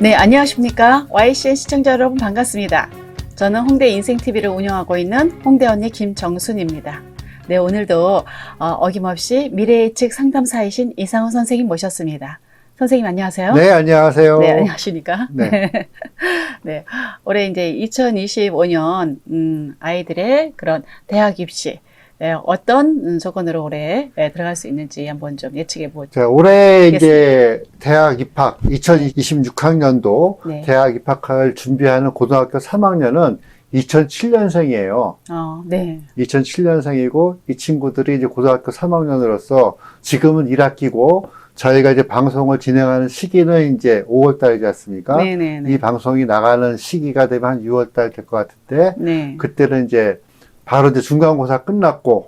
네, 안녕하십니까. YCN 시청자 여러분 반갑습니다. 저는 홍대 인생TV를 운영하고 있는 홍대 언니 김정순입니다. 네, 오늘도 어김없이 미래예측 상담사이신 이상훈 선생님 모셨습니다. 선생님 안녕하세요. 네, 안녕하세요. 네, 안녕하십니까. 네. 네, 올해 이제 2025년 아이들의 그런 대학 입시 어떤 조건으로 올해 들어갈 수 있는지 한번 좀 예측해 보죠. 자, 올해 이제 대학 입학 2026학년도 네. 대학 입학을 준비하는 고등학교 3학년은 2007년생이에요. 네. 2007년생이고 이 친구들이 이제 고등학교 3학년으로서 지금은 1학기고 저희가 이제 방송을 진행하는 시기는 이제 5월 달이지 않습니까? 네네네. 이 방송이 나가는 시기가 되면 한 6월 달 될 것 같은데 네. 그때는 이제 바로 이제 중간고사 끝났고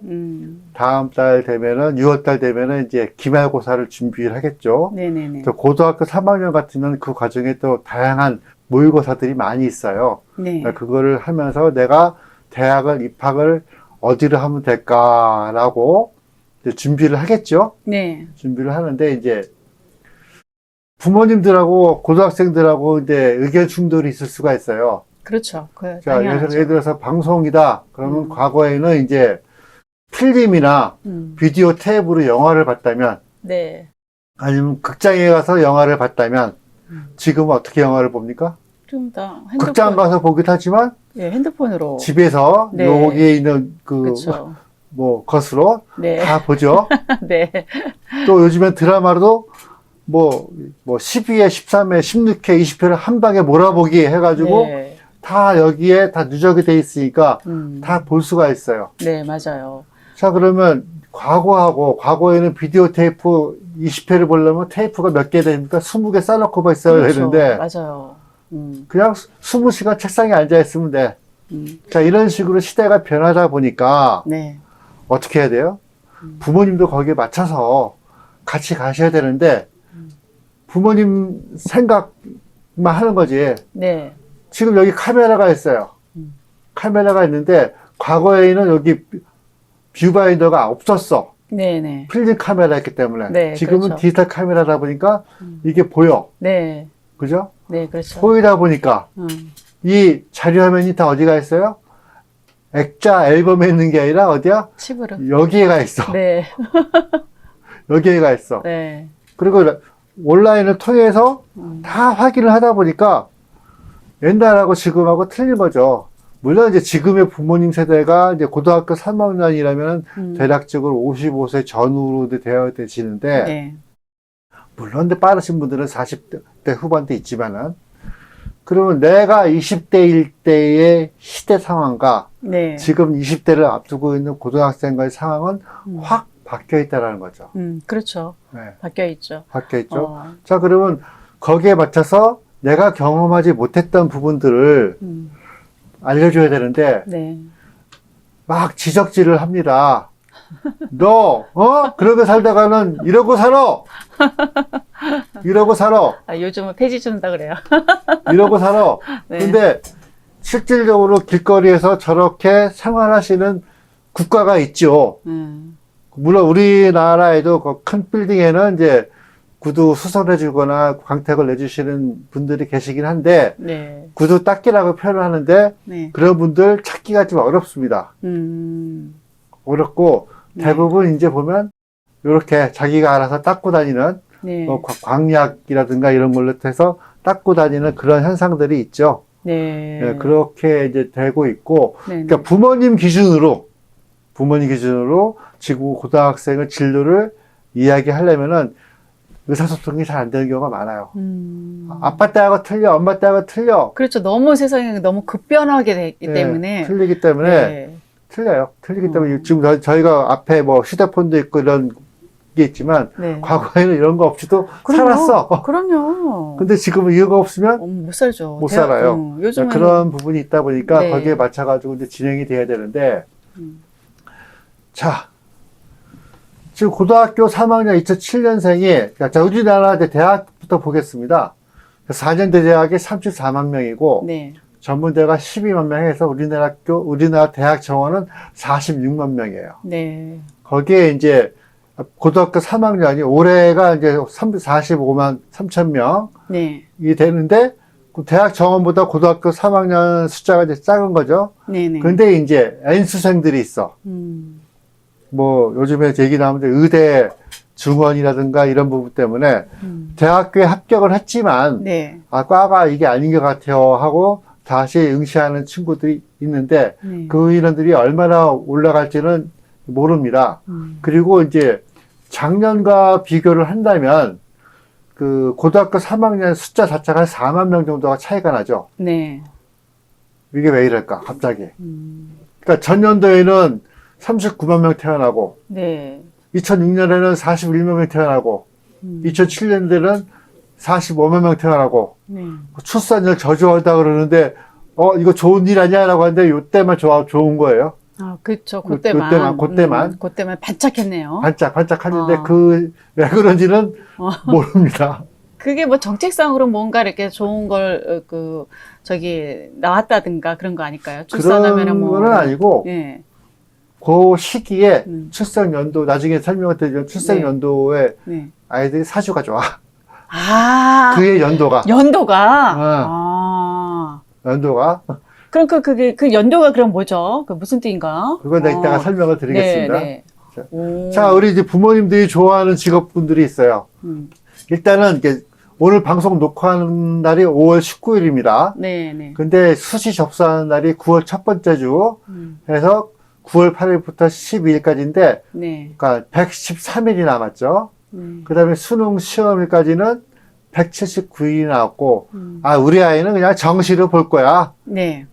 다음 달 되면은 6월 달 되면은 이제 기말고사를 준비를 하겠죠. 네네네. 또 고등학교 3학년 같으면 그 과정에 또 다양한 모의고사들이 많이 있어요. 네. 그거를 하면서 내가 대학을 입학을 어디로 하면 될까라고 이제 준비를 하겠죠. 네. 준비를 하는데 이제 부모님들하고 고등학생들하고 이제 의견 충돌이 있을 수가 있어요. 그렇죠. 자, 당연하죠. 예를 들어서 방송이다. 그러면 과거에는 이제 필름이나 비디오 테이프로 영화를 봤다면, 네. 아니면 극장에 가서 영화를 봤다면, 지금은 어떻게 영화를 봅니까? 좀 더 극장 가서 보기도 하지만, 예, 핸드폰으로. 집에서 네. 여기에 있는 그렇죠. 것으로 네. 다 보죠. 네. 또 요즘엔 드라마로도 12회, 13회, 16회, 20회를 한 방에 몰아보기 해가지고, 네. 다 여기에 다 누적이 돼 있으니까 다 볼 수가 있어요. 네, 맞아요. 자, 그러면 과거에는 비디오 테이프 20회를 보려면 테이프가 몇 개 됩니까? 20개 쌓아놓고 있어야 그렇죠. 되는데 맞아요. 그냥 20시간 책상에 앉아 있으면 돼. 자, 이런 식으로 시대가 변하다 보니까 네. 어떻게 해야 돼요? 부모님도 거기에 맞춰서 같이 가셔야 되는데 부모님 생각만 하는 거지. 네. 지금 여기 카메라가 있어요. 카메라가 있는데 과거에는 여기 뷰바인더가 없었어. 네네. 필름 카메라였기 때문에. 네, 지금은 그렇죠. 디지털 카메라다 보니까 이게 보여. 네. 그죠? 네, 그렇죠. 보이다 보니까 이 자료 화면이 다 어디가 있어요? 액자 앨범에 있는 게 아니라 어디야? 칩으로. 여기에가 있어. 네. 여기에가 있어. 네. 그리고 온라인을 통해서 다 확인을 하다 보니까 옛날하고 지금하고 틀린 거죠. 물론 이제 지금의 부모님 세대가 이제 고등학교 3학년이라면 대략적으로 55세 전후로 되어 되시는데, 네. 물론 근데 빠르신 분들은 40대 후반대 있지만은, 그러면 내가 20대일 때의 시대 상황과 네. 지금 20대를 앞두고 있는 고등학생과의 상황은 확 바뀌어 있다는 거죠. 그렇죠. 네. 바뀌어 있죠. 바뀌어 있죠. 자, 그러면 거기에 맞춰서 내가 경험하지 못했던 부분들을 알려줘야 되는데, 네. 막 지적질을 합니다. 너, 그러고 살다가는 이러고 살아! 이러고 살아! 요즘은 폐지 준다 그래요. 이러고 살아! 네. 근데 실질적으로 길거리에서 저렇게 생활하시는 국가가 있죠. 물론 우리나라에도 그 큰 빌딩에는 이제 구두 수선해 주거나 광택을 내주시는 분들이 계시긴 한데, 네. 구두 닦기라고 표현을 하는데, 네. 그런 분들 찾기가 좀 어렵습니다. 어렵고, 대부분 이제 보면, 이렇게 자기가 알아서 닦고 다니는, 네. 광약이라든가 이런 걸로 해서 닦고 다니는 그런 현상들이 있죠. 네. 네, 그렇게 이제 되고 있고, 네. 그러니까 부모님 기준으로 지금 고등학생의 진로를 이야기하려면은 의사소통이 잘 안 되는 경우가 많아요. 아빠 때하고 틀려, 엄마 때하고 틀려. 그렇죠. 너무 세상이 너무 급변하게 되기 네, 때문에. 틀리기 때문에 네. 틀려요. 틀리기 때문에 지금 저희가 앞에 휴대폰도 있고 이런 게 있지만 네. 과거에는 이런 거 없이도 그럼요. 살았어. 그럼요. 근데 지금은 이유가 없으면 못 살죠. 못 살아요. 요즘은 그런 부분이 있다 보니까 네. 거기에 맞춰가지고 이제 진행이 돼야 되는데, 자, 지금 고등학교 3학년 2007년생이, 자, 우리나라 대학부터 보겠습니다. 4년대 대학이 34만 명이고, 네. 전문대가 12만 명 해서 우리나라 대학 정원은 46만 명이에요. 네. 거기에 이제 고등학교 3학년이 올해가 이제 45만 3천 명이 네. 되는데 그 대학 정원보다 고등학교 3학년 숫자가 이제 작은 거죠. 네네. 근데 이제 N수생들이 있어. 뭐 요즘에 얘기 나오는데 의대 증원이라든가 이런 부분 때문에 대학교에 합격을 했지만 네. 아, 과가 이게 아닌 것 같아요 하고 다시 응시하는 친구들이 있는데 네. 그 인원들이 얼마나 올라갈지는 모릅니다. 그리고 이제 작년과 비교를 한다면 그 고등학교 3학년 숫자 자체가 한 4만 명 정도가 차이가 나죠. 네. 이게 왜 이럴까 갑자기. 그러니까 전년도에는 39만 명 태어나고 네. 2006년에는 41만 명 태어나고 2007년도에는 45만 명 태어나고 네. 출산율 저조하다 그러는데 이거 좋은 일 아니야라고 하는데 요때만 좋은 거예요. 아, 그렇죠. 그- 그때만. 그때만. 그때만 반짝했네요. 반짝반짝하는데 어. 왜 그런지는 모릅니다. 그게 뭐 정책상으로 뭔가 이렇게 좋은 걸, 나왔다든가 그런 거 아닐까요? 출산하면은 뭐. 그런 건 아니고 예. 그 시기에 음. 출생 연도 나중에 설명을 드리면 출생 네. 연도에 네. 아이들이 사주가 좋아. 아. 그의 연도가 연도가 그럼 그 연도가 그럼 뭐죠? 그 무슨 뜻인가? 그건 내가 이따가 설명을 드리겠습니다. 네, 네. 자, 우리 이제 부모님들이 좋아하는 직업분들이 있어요. 일단은 이게 오늘 방송 녹화하는 날이 5월 19일입니다. 네, 네. 근데 수시 접수하는 날이 9월 첫 번째 주 해서 9월 8일부터 12일까지인데 네. 그러니까 113일이 남았죠. 그 다음에 수능 시험일까지는 179일이 나왔고 우리 아이는 그냥 정시로 볼 거야. 네.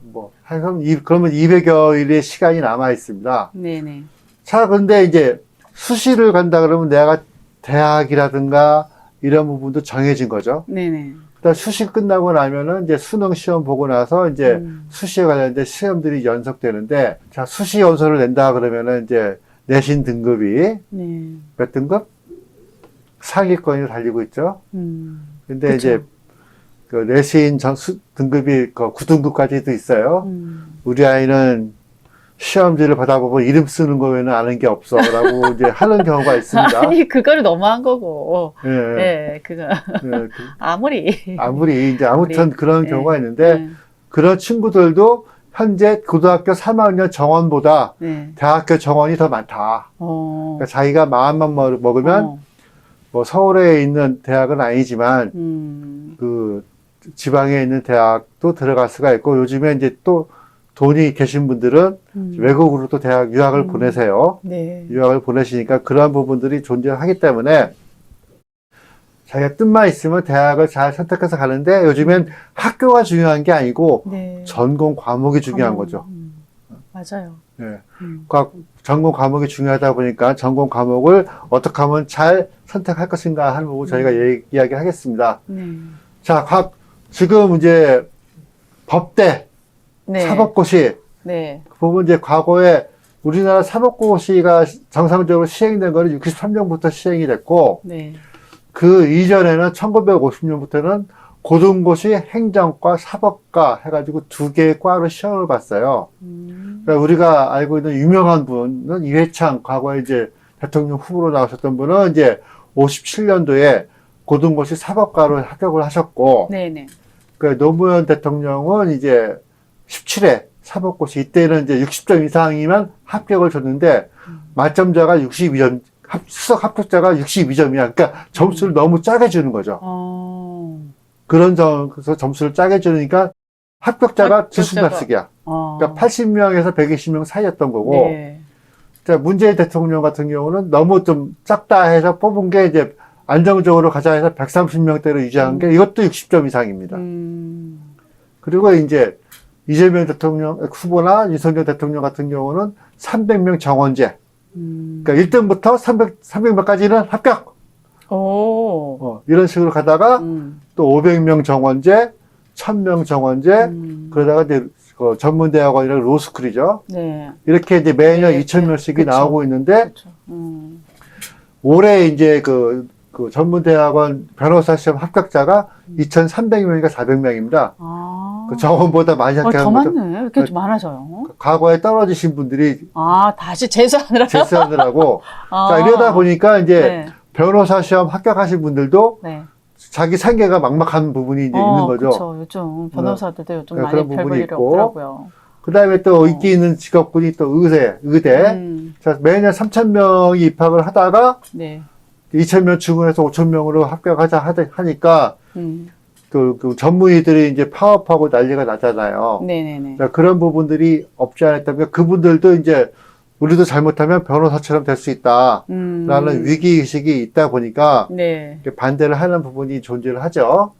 그러면 200여일의 시간이 남아 있습니다. 네, 네. 자, 근데 이제 수시를 간다 그러면 내가 대학이라든가 이런 부분도 정해진 거죠. 네, 네. 그다음 수시 끝나고 나면은 이제 수능 시험 보고 나서 이제 수시에 관련된 시험들이 연속되는데, 자, 수시 연소를 낸다 그러면은 이제 내신 등급이 네. 몇 등급? 상위권이 달리고 있죠. 근데 그쵸. 이제 그 내신 등급이 그 9등급까지도 있어요. 우리 아이는 시험지를 받아보고 이름 쓰는 거 외에는 아는 게 없어 라고 이제 하는 경우가 있습니다. 아니, 그거를 너무한 거고. 예. 네, 그거. 예, 아무리. 아무리 이제 아무튼 그런 네. 경우가 있는데 그런 친구들도 현재 고등학교 3학년 정원보다 네. 대학교 정원이 더 많다. 그러니까 자기가 마음만 먹으면 뭐 서울에 있는 대학은 아니지만 그 지방에 있는 대학도 들어갈 수가 있고 요즘에 이제 또 돈이 계신 분들은 외국으로 또 대학 유학을 보내세요. 네. 유학을 보내시니까 그러한 부분들이 존재하기 때문에 자기가 뜻만 있으면 대학을 잘 선택해서 가는데 요즘엔 학교가 중요한 게 아니고 네. 전공 과목이 중요한 과목. 거죠. 맞아요. 예. 전공 과목이 중요하다 보니까 전공 과목을 어떻게 하면 잘 선택할 것인가 하는 부분 저희가 이야기하겠습니다. 네. 자, 지금 이제 법대, 네. 사법고시, 네. 그 부분 이제 과거에 우리나라 사법고시가 정상적으로 시행된 거는 63년부터 시행이 됐고, 네. 그 이전에는 1950년부터는 고등고시, 행정과, 사법과 해가지고 두 개의 과로 시험을 봤어요. 그러니까 우리가 알고 있는 유명한 분은 이회창, 과거에 이제 대통령 후보로 나오셨던 분은 이제 57년도에 고등고시 사법과로 합격을 하셨고, 네네. 그 노무현 대통령은 이제 17회 사법고시, 이때는 이제 60점 이상이면 합격을 줬는데, 만점자가 62점, 수석 합격자가 62점이야. 그러니까 점수를 너무 짜게 주는 거죠. 그런 점에서 점수를 짜게 주니까 합격자가 들쑥날쑥이야. 그러니까 80명에서 120명 사이였던 거고, 네. 자, 문재인 대통령 같은 경우는 너무 좀 작다 해서 뽑은 게 이제 안정적으로 가자 해서 130명대로 유지한 게 이것도 60점 이상입니다. 그리고 이제 이재명 대통령 후보나 윤석열 대통령 같은 경우는 300명 정원제. 그러니까 1등부터 300명까지는 합격. 이런 식으로 가다가 또 500명 정원제, 1000명 정원제, 그러다가 이제 전문대학원이랑 로스쿨이죠. 네. 이렇게 이제 매년 네, 2000명씩이 그쵸. 나오고 있는데, 그쵸. 올해 이제 그 전문대학원 변호사 시험 합격자가 2300명인가 400명입니다. 그 정원보다 많이 더 합격한 거죠. 많네. 이렇게 좀 많아져요. 과거에 떨어지신 분들이 다시 재수하느라. 재수하느라고. 아. 자, 이러다 보니까 이제 네. 변호사 시험 합격하신 분들도 네. 자기 생계가 막막한 부분이 이제 있는 거죠. 그렇죠. 요즘 변호사들도 요즘 네, 많이 그런 별 부분이 볼일이 있고. 없더라고요. 그 다음에 또 인기 있는 직업군이 또 의대. 자, 매년 3,000명이 입학을 하다가 네. 2,000명 중에서 5,000명으로 하니까 음. 그 전문의들이 이제 파업하고 난리가 나잖아요. 네네네. 자, 그런 부분들이 없지 않았다면 그분들도 이제 우리도 잘못하면 변호사처럼 될 수 있다라는 위기의식이 있다 보니까 네. 반대를 하는 부분이 존재를 하죠.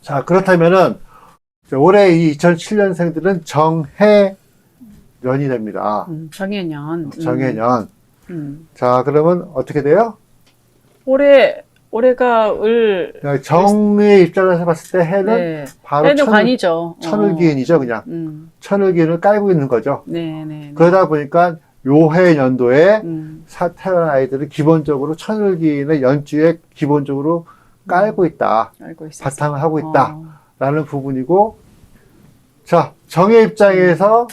자, 그렇다면은 올해 이 2007년생들은 정해년이 됩니다. 정해년. 정해년. 자, 그러면 어떻게 돼요? 올해가 정의 입장에서 봤을 때 해는 네. 바로 해는 관이죠. 천을기운이죠, 그냥. 천을기운을 깔고 있는 거죠. 네네. 그러다 보니까 요해 연도에 태어난 아이들은 기본적으로 천을기운의 연주에 기본적으로 깔고 있다. 알고 있었어요. 바탕을 하고 있다라는 부분이고, 자, 정의 입장에서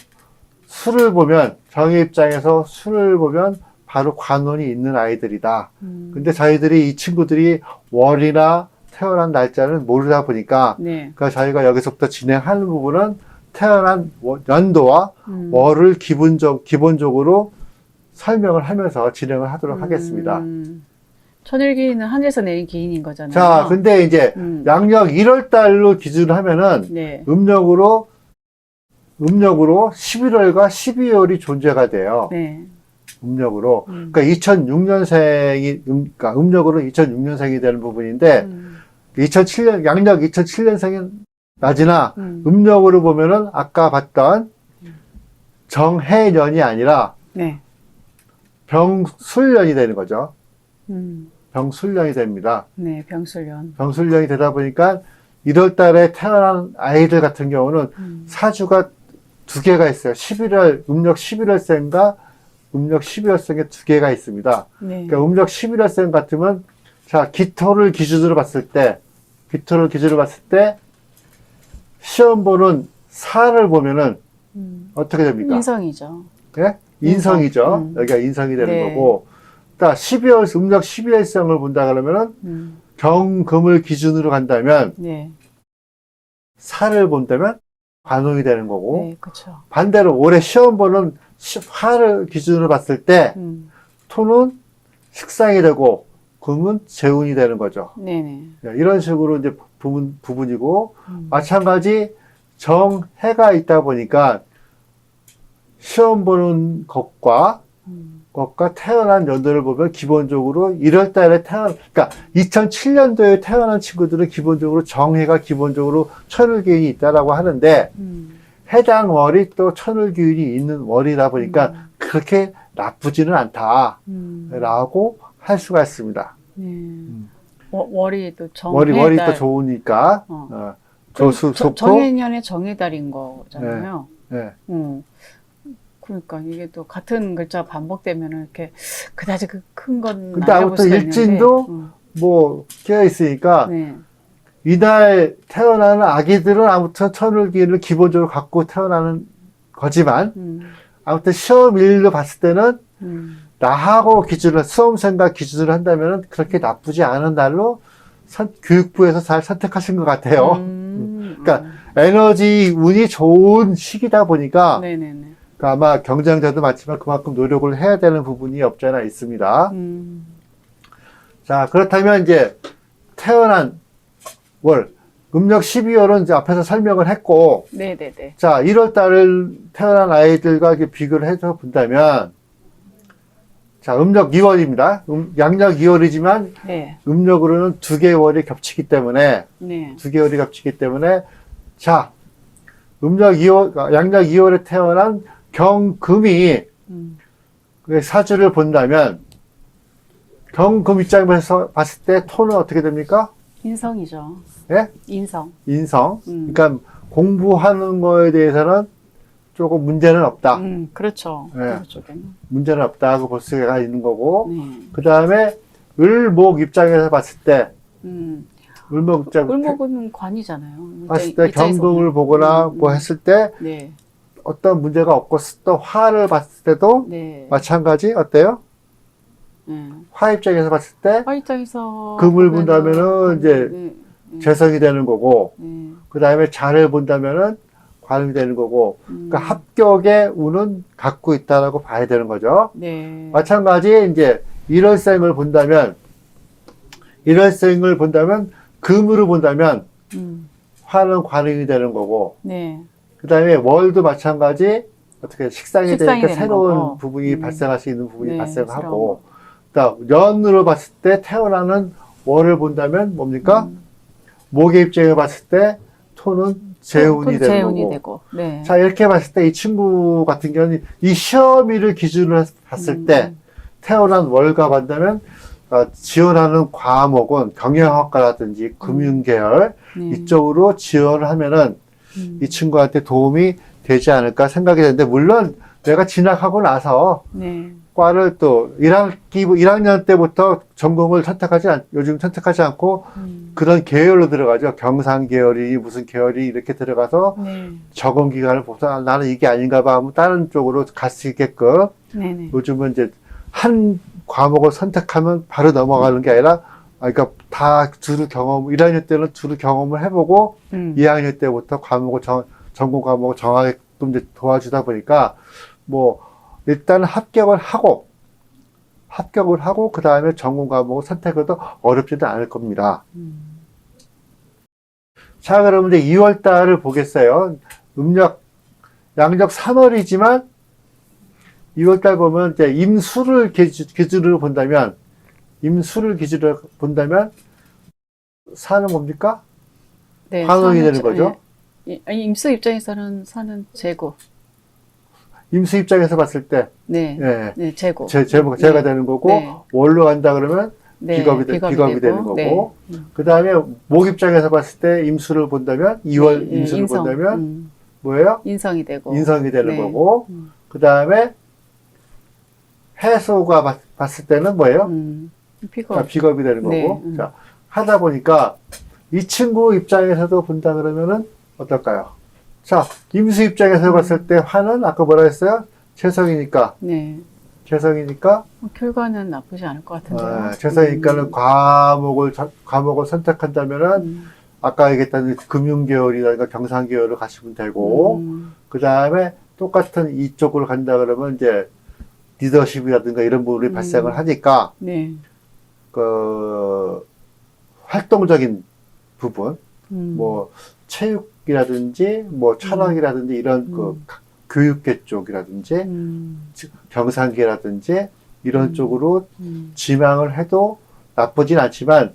정의 입장에서 수를 보면 바로 관운이 있는 아이들이다. 근데 저희들이 이 친구들이 월이나 태어난 날짜는 모르다 보니까, 네. 그러니까 저희가 여기서부터 진행하는 부분은 태어난 연도와 월을 기본적으로 설명을 하면서 진행을 하도록 하겠습니다. 천일기는 하늘에서 내린 기인인 거잖아요. 자, 근데 이제 양력 1월 달로 기준을 하면은 네. 음력으로 11월과 12월이 존재가 돼요. 네. 음력으로. 그러니까 2006년생이, 그러니까 음력으로 2006년생이 되는 부분인데, 2007년, 양력 2007년생은 낮으나, 음력으로 보면은 아까 봤던 정해년이 아니라, 네. 병술년이 되는 거죠. 병술년이 됩니다. 네, 병술년. 병술년이 되다 보니까 1월 달에 태어난 아이들 같은 경우는 사주가 두 개가 있어요. 음력 11월생과 음력 12월생에 두 개가 있습니다. 네. 그러니까 음력 11월생 같으면, 자, 기토를 기준으로 봤을 때, 시험 보는 사를 보면은 어떻게 됩니까? 인성이죠. 예? 인성이죠. 여기가 인성이 되는 네. 거고. 그러니까 음력 12월생을 본다 그러면은 경금을 기준으로 간다면 네. 사를 본다면 관운이 되는 거고. 네, 그렇죠. 반대로 올해 시험 보는 화를 기준으로 봤을 때 토는 식상이 되고 금은 재운이 되는 거죠. 네네. 이런 식으로 이제 부분이고 마찬가지 정해가 있다 보니까 시험 보는 것과 태어난 연도를 보면 기본적으로 1월 달에 그러니까 2007년도에 태어난 친구들은 기본적으로 정해가 기본적으로 천을기운이 있다라고 하는데 해당 월이 또 천을기운이 있는 월이다 보니까 그렇게 나쁘지는 않다라고 할 수가 있습니다. 네. 월이 또 월이 또 좋으니까 좋고 정해년의 정해달인 거잖아요. 네. 그러니까 이게 또 같은 글자 반복되면 이렇게 그다지 큰 건 근데 아무튼 일진도 뭐 깨어 있으니까 네. 이날 태어나는 아기들은 아무튼 천을기운을 기본적으로 갖고 태어나는 거지만 아무튼 시험일로 봤을 때는 나하고 수험생과 기준을 한다면 그렇게 나쁘지 않은 날로 교육부에서 잘 선택하신 것 같아요. 그러니까 에너지 운이 좋은 시기다 보니까 네네네. 그러니까 아마 경쟁자도 많지만 그만큼 노력을 해야 되는 부분이 없지 않아 있습니다. 자, 그렇다면 이제 태어난 월, 음력 12월은 이제 앞에서 설명을 했고, 네네네. 자, 1월 달을 태어난 아이들과 이렇게 비교를 해서 본다면, 자, 음력 2월입니다. 양력 2월이지만, 네. 음력으로는 두 개의 월이 겹치기 때문에, 네. 자, 양력 2월에 태어난 경금이 사주를 본다면, 경금 입장에서 봤을 때 토는 어떻게 됩니까? 인성이죠. 예? 인성. 그러니까 공부하는 거에 대해서는 조금 문제는 없다. 그렇죠. 네. 그쪽에는. 문제는 없다고 볼 수가 있는 거고. 네. 그 다음에 을목 입장에서 봤을 때, 울목은 관이잖아요. 봤을 때 입장에서 경동을 보면. 보거나 뭐 했을 때 네. 어떤 문제가 없고 또 화를 봤을 때도 네. 마찬가지 어때요? 화 입장에서 봤을 때 화 입장에서 금을 보면은 본다면은 이제 재성이 되는 거고 그 다음에 잔을 본다면은 관음이 되는 거고 그러니까 합격의 운은 갖고 있다라고 봐야 되는 거죠. 네. 마찬가지 이제 일월생을 본다면 금으로 본다면 화는 관음이 되는 거고 네. 그 다음에 월도 마찬가지 어떻게 식상이 되니까 되는 새로운 거고. 부분이 발생할 수 있는 부분이 네, 발생하고 그다음 연으로 봤을 때 태어나는 월을 본다면 뭡니까? 목의 입장에 봤을 때 토는 재운이 되는 재운이 거고. 되고. 네. 자 이렇게 봤을 때 이 친구 같은 경우는 이 시험일을 기준으로 봤을 때 태어난 월과 본다면 지원하는 과목은 경영학과라든지 금융계열 이쪽으로 지원을 하면은 이 친구한테 도움이 되지 않을까 생각이 되는데 물론 내가 진학하고 나서 네. 과를 또 1학년 때부터 전공을 요즘 선택하지 않고 그런 계열로 들어가죠. 경상 계열이 무슨 계열이 이렇게 들어가서 네. 적응 기간을 보서 나는 이게 아닌가 봐 하면 다른 쪽으로 갈 수 있게끔 네네. 요즘은 이제 한 과목을 선택하면 바로 넘어가는 게 아니라 그러니까 다 두루 1학년 때는 두루 경험을 해보고 2학년 때부터 전공 과목을 정하게끔 이제 도와주다 보니까 뭐 일단 합격을 하고 그 다음에 전공 과목을 선택해도 어렵지는 않을 겁니다. 자, 그러면 이제 2월 달을 보겠어요. 양력 3월이지만 2월 달 보면 이제 임수를 기준으로 본다면 사는 뭡니까? 네, 환원이 되는 거죠. 네. 임수 입장에서는 사는 재고. 임수 입장에서 봤을 때, 네. 예, 네, 재고. 재가 네. 되는 거고, 네. 월로 간다 그러면 네, 비겁이 되는 거고, 그 다음에 목 입장에서 봤을 때 임수를 본다면, 2월 네, 임수를 인성. 본다면, 뭐예요? 인성이 되고. 인성이 되는 네. 거고, 그 다음에 해소가 봤을 때는 뭐예요? 비겁. 비겁이 되는 거고, 네, 자, 하다 보니까 이 친구 입장에서도 본다 그러면은 어떨까요? 자, 임수 입장에서 봤을 때 화는 아까 뭐라 했어요? 재성이니까. 네. 재성이니까. 결과는 나쁘지 않을 것 같은데요. 재성이니까는 과목을 선택한다면은 아까 얘기했던 금융계열이라든가 경상계열을 가시면 되고, 그 다음에 똑같은 이쪽으로 간다 그러면 이제 리더십이라든가 이런 부분이 발생을 하니까, 네. 활동적인 부분, 뭐, 체육이라든지, 뭐, 철학이라든지, 이런 교육계 쪽이라든지, 경상계라든지, 이런 쪽으로 지망을 해도 나쁘진 않지만,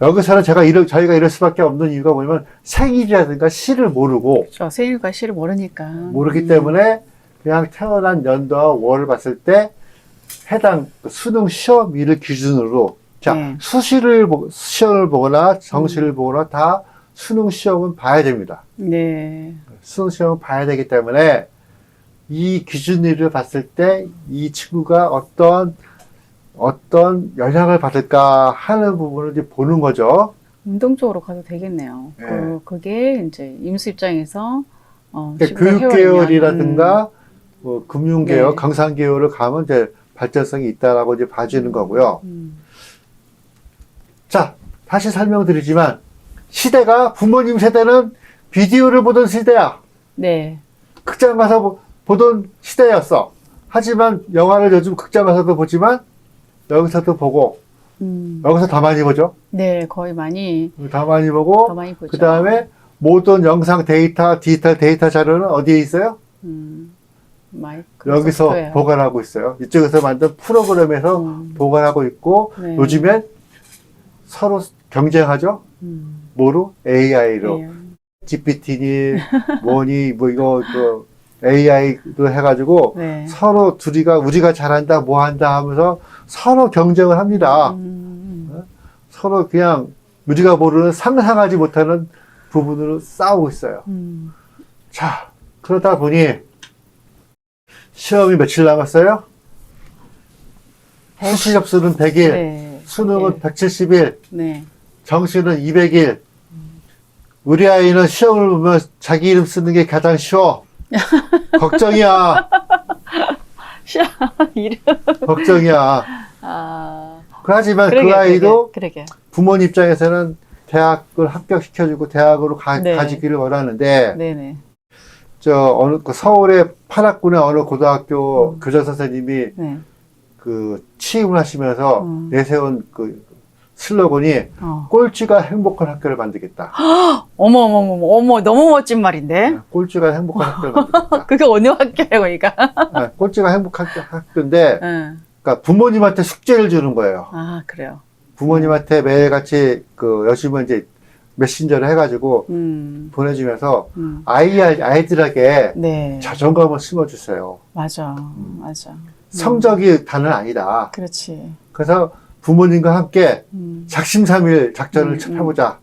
여기서는 저희가 이럴 수밖에 없는 이유가 뭐냐면, 생일이라든가 시를 모르고, 그렇죠. 생일과 시를 모르니까. 모르기 때문에, 그냥 태어난 연도와 월을 봤을 때, 해당 수능 시험일을 기준으로, 자, 네. 시험을 보거나 정시를 보거나 다 수능 시험은 봐야 됩니다. 네. 수능 시험은 봐야 되기 때문에 이 기준일을 봤을 때 이 친구가 어떤 영향을 받을까 하는 부분을 이제 보는 거죠. 운동 쪽으로 가도 되겠네요. 네. 그게 이제 임수 입장에서 그러니까 교육계열이라든가 뭐 금융계열, 네. 경상계열을 가면 이제 발전성이 있다라고 이제 봐주는 거고요. 자, 다시 설명드리지만 시대가 부모님 세대는 비디오를 보던 시대야. 네. 극장 가서 보던 시대였어. 하지만 영화를 요즘 극장 가서도 보지만 여기서도 보고 여기서 더 많이 보죠. 네, 거의 많이 더 많이 보고 더 많이 보죠. 그 다음에 모든 영상 디지털 데이터 자료는 어디에 있어요? 여기서 소프트웨어. 보관하고 있어요. 이쪽에서 만든 프로그램에서 보관하고 있고 네. 요즘엔 서로 경쟁하죠. 뭐로? AI로. 네. GPT니 뭐니 뭐 이거 AI로 해가지고 네. 서로 둘이가 우리가 잘한다 뭐 한다 하면서 서로 경쟁을 합니다. 서로 그냥 우리가 모르는 상상하지 못하는 부분으로 싸우고 있어요. 자, 그러다 보니 시험이 며칠 남았어요? 수시 접수는 100일, 네. 수능은 170일. 네. 정시는 200일. 우리 아이는 시험을 보면 자기 이름 쓰는 게 가장 쉬워. 걱정이야. 이름. 걱정이야. 아, 하지만 그러게, 그 아이도 그러게. 부모님 입장에서는 대학을 합격시켜주고 대학으로 네. 가지기를 원하는데, 네네. 그 서울의 판학군의 어느 고등학교 교장 선생님이 네. 그 취임을 하시면서 내세운 그 슬로건이 어. 꼴찌가 행복한 학교를 만들겠다. 어머, 너무 멋진 말인데? 꼴찌가 행복한 학교를 만들겠다. 그게 어느 학교예요, 거기가? 네, 꼴찌가 행복한 학교인데, 응. 그러니까 부모님한테 숙제를 주는 거예요. 아, 그래요. 부모님한테 매일같이 그 열심히 이제 메신저를 해가지고 보내주면서 아이들에게 네. 자존감을 심어주세요. 맞아. 맞아. 성적이 다는 아니다. 그렇지. 그래서 부모님과 함께 작심삼일 작전을 해보자.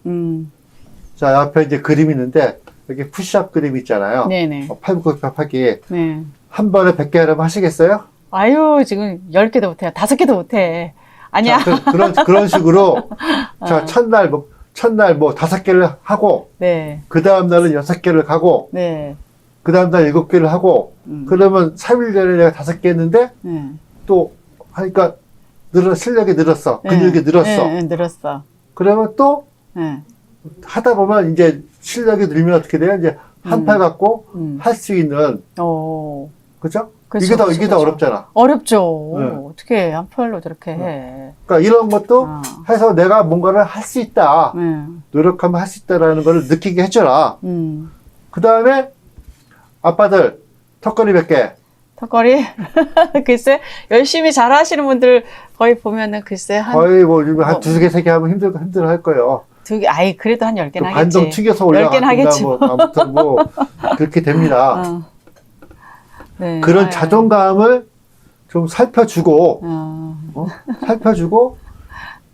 자, 옆에 이제 그림이 있는데, 여기 푸시업 그림 있잖아요. 네네. 팔굽혀펴 하기. 네. 한 번에 100개 하려면 하시겠어요? 아유, 지금 10개도 못해. 5개도 못해. 아니야. 자, 그런 식으로, 자, 첫날 뭐 5개를 하고, 네. 그 다음날은 6개를 가고, 네. 그 다음날 7개를 하고, 그러면 3일 전에 내가 5개 했는데, 네. 또, 하니까, 실력이 늘었어. 근육이 늘었어. 네, 늘었어. 그러면 또, 네. 하다 보면 이제 실력이 늘면 어떻게 돼요? 이제 한 팔 갖고 할 수 있는, 오. 그죠? 그렇죠, 이게 더 그렇죠. 어렵잖아. 어렵죠. 네. 어떻게 한 팔로 저렇게 해. 그러니까 이런 것도 아. 해서 내가 뭔가를 할 수 있다. 네. 노력하면 할 수 있다라는 걸 느끼게 해줘라. 그 다음에 아빠들 턱걸이 100개. 턱걸이? 글쎄, 열심히 잘 하시는 분들 거의 보면은 글쎄, 거의 뭐 한 2개, 3개 하면 힘들어 할 거예요. 2개, 아이, 그래도 한 10개는 또 하겠지. 반동 튀겨서 10개는 올라가든가 하겠지. 뭐 아무튼 뭐 그렇게 됩니다. 네. 그런 아유. 자존감을 좀 살펴주고 어. 살펴주고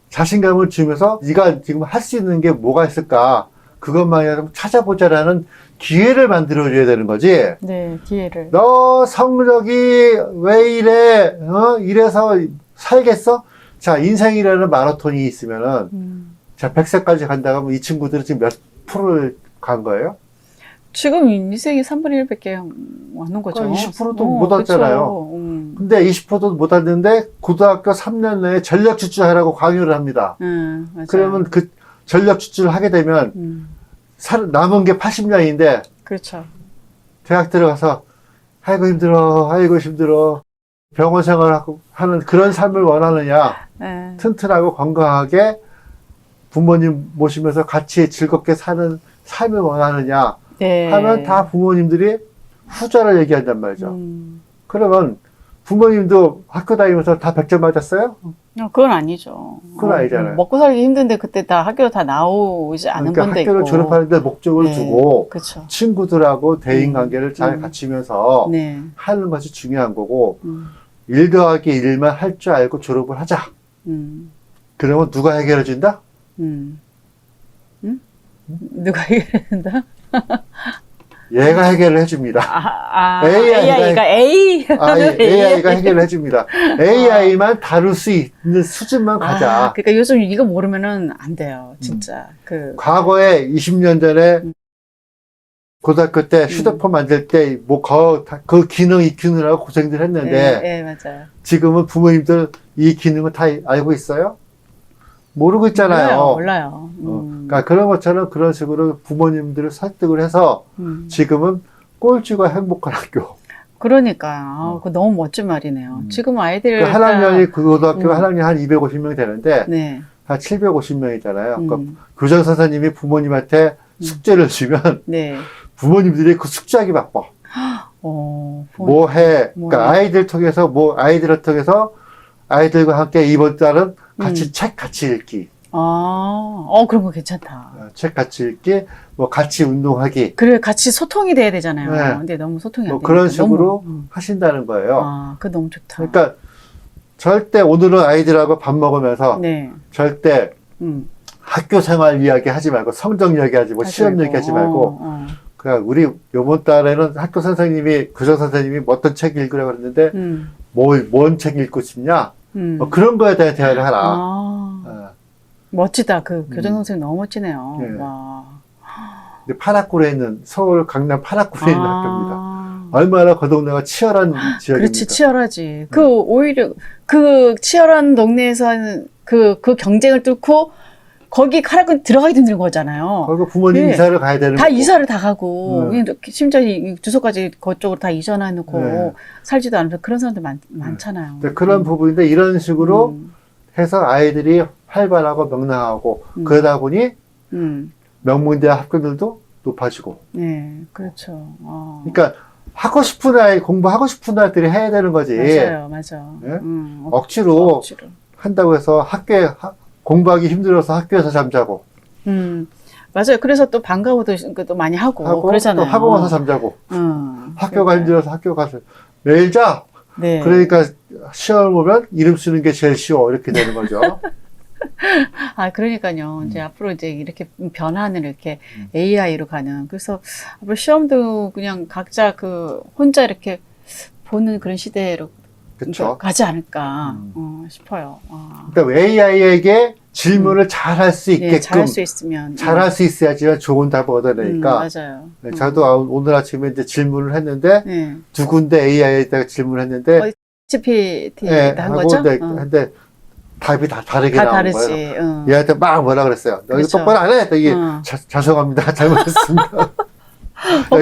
자신감을 주면서 네가 지금 할 수 있는 게 뭐가 있을까 그것만이라도 찾아보자라는 기회를 만들어줘야 되는 거지. 네, 기회를. 너 성적이 왜 이래? 이래서 살겠어? 자, 인생이라는 마라톤이 있으면은 자, 100세까지 간다고 하면 이 친구들은 지금 몇 프로를 간 거예요? 지금 인생이 3분의 1밖에 왔는 거죠. 그러니까 20%도 못 왔잖아요. 그쵸. 근데 20%도 못 왔는데 고등학교 3년 내에 전력 질주하라고 강요를 합니다. 맞아요. 그러면 그 전력 질주를 하게 되면 남은 게 80년인데 그렇죠. 대학 들어가서 아이고 힘들어 병원 생활하고 하는 그런 삶을 원하느냐 네. 튼튼하고 건강하게 부모님 모시면서 같이 즐겁게 사는 삶을 원하느냐 네. 하면 다 부모님들이 후자를 얘기한단 말이죠. 그러면 부모님도 학교 다니면서 다 100점 맞았어요? 그건 아니죠. 그건 아니잖아요. 먹고 살기 힘든데 그때 다 학교 다 나오지 않은 그러니까 분도 학교를 있고. 졸업하는데 목적을 네. 두고 그렇죠. 친구들하고 대인관계를 잘 갖추면서 네. 하는 것이 중요한 거고 1 더하기 1만 할 줄 알고 졸업을 하자. 그러면 누가 해결해 준다? 누가 해결한다? 얘가 해결을 해줍니다. AI가 AI가 해결을 해줍니다. AI만 다룰 수 있는 수준만 가자. 그러니까 요즘 이거 모르면은 안 돼요, 진짜. 과거에 20년 전에 고등학교 때 휴대폰 만들 때 뭐 그 기능 익히느라고 고생들 했는데 네, 맞아요. 지금은 부모님들 이 기능을 다 알고 있어요? 모르고 있잖아요. 몰라요. 그러니까 그런 것처럼 그런 식으로 부모님들을 설득을 해서 지금은 꼴찌가 행복한 학교. 그러니까 그거 너무 멋진 말이네요. 지금 아이들 한 학년이 그 고등학교 한 학년 한 250명 되는데 네. 한 750명이잖아요. 그러니까 교장 선생님이 부모님한테 숙제를 주면 네. 부모님들이 그 숙제하기 바빠. 뭐 해? 그러니까 아이들을 통해서 아이들과 함께 이번 달은 같이 책 같이 읽기. 그런 거 괜찮다. 책 같이 읽기, 뭐 같이 운동하기. 그래, 같이 소통이 돼야 되잖아요. 네. 근데 너무 소통이 안 뭐 되니까. 그런 식으로 하신다는 거예요. 그거 너무 좋다. 그러니까 절대 오늘은 아이들하고 밥 먹으면서 네. 절대 학교 생활 이야기 하지 말고 성적 이야기 하지 말고 시험 얘기 하지 말고 그냥 우리 요번 달에는 학교 선생님이 교장 선생님이 어떤 책 읽으라고 그랬는데 뭔 책 읽고 싶냐? 뭐 그런 거에 대한 대화를 하라. 멋지다. 그 교장 선생님 너무 멋지네요. 네. 와. 근데 파락구에 있는 서울 강남 파락구에 있는 학교입니다. 아. 얼마나 그 동네가 치열한 지역입니까? 그렇지, 치열하지. 오히려, 치열한 동네에서는 그 경쟁을 뚫고, 거기 카라군 들어가기 힘든 거잖아요. 거기 부모님 네. 이사를 가야 되는 다 거고. 이사를 다 가고, 네. 심지어 이 주소까지 그쪽으로 다 이전해 놓고, 네. 살지도 않으면서 그런 사람들 많잖아요. 근데 그런 부분인데 이런 식으로 해서 아이들이 활발하고 명랑하고 그러다 보니 명문대 합격률도 높아지고. 네, 그렇죠. 그러니까 하고 싶은 아이, 공부하고 싶은 아이들이 해야 되는 거지. 맞아요, 맞아. 네? 억지로 한다고 해서 공부하기 힘들어서 학교에서 잠자고. 맞아요. 그래서 또 방과 후도 또 많이 하고 그러잖아요. 또 학원 가서 잠자고. 학교가 힘들어서 학교 가서 매일 자. 네. 그러니까 시험 보면 이름 쓰는 게 제일 쉬워. 이렇게 되는 거죠. 그러니까요. 이제 앞으로 이제 이렇게 변화는 이렇게 AI로 가는. 그래서 앞으로 시험도 그냥 각자 혼자 이렇게 보는 그런 시대로 그쵸. 가지 않을까 싶어요. 그러니까 AI에게 질문을 잘 할 수 있게끔. 네, 잘할 수 있으면. 잘할 수 있어야지 좋은 답을 얻어내니까. 맞아요. 네, 저도 오늘 아침에 이제 질문을 했는데, 네. 두 군데 AI에다가 질문을 했는데, GPT 네, 한 거죠? 근데 답이 다 다르게 다 나온 다르지. 거예요. 얘한테 막 뭐라 그랬어요. 너 이거 그렇죠. 똑바로 안 해? 이게 죄송합니다. 잘못했습니다.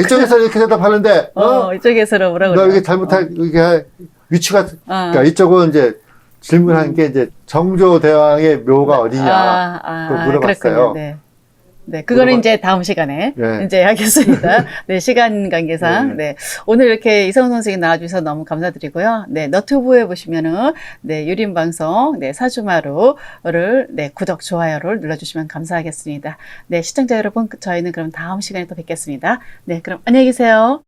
이쪽에서 이렇게 대답하는데, 이쪽에서는 뭐라 너 그래요? 이게 잘못한, 이게 위치가, 그러니까 이쪽은 이제 질문한 게 이제 정조대왕의 묘가 어디냐. 그거 물어봤어요. 그렇군요. 네. 네, 그거는 이제 다음 시간에 네. 이제 하겠습니다. 네, 시간 관계상. 네. 오늘 이렇게 이성훈 선생님 나와주셔서 너무 감사드리고요. 네, 너튜브에 보시면은, 네, 유림방송, 네, 사주마루를, 네, 구독, 좋아요를 눌러주시면 감사하겠습니다. 네, 시청자 여러분, 저희는 그럼 다음 시간에 또 뵙겠습니다. 네, 그럼 안녕히 계세요.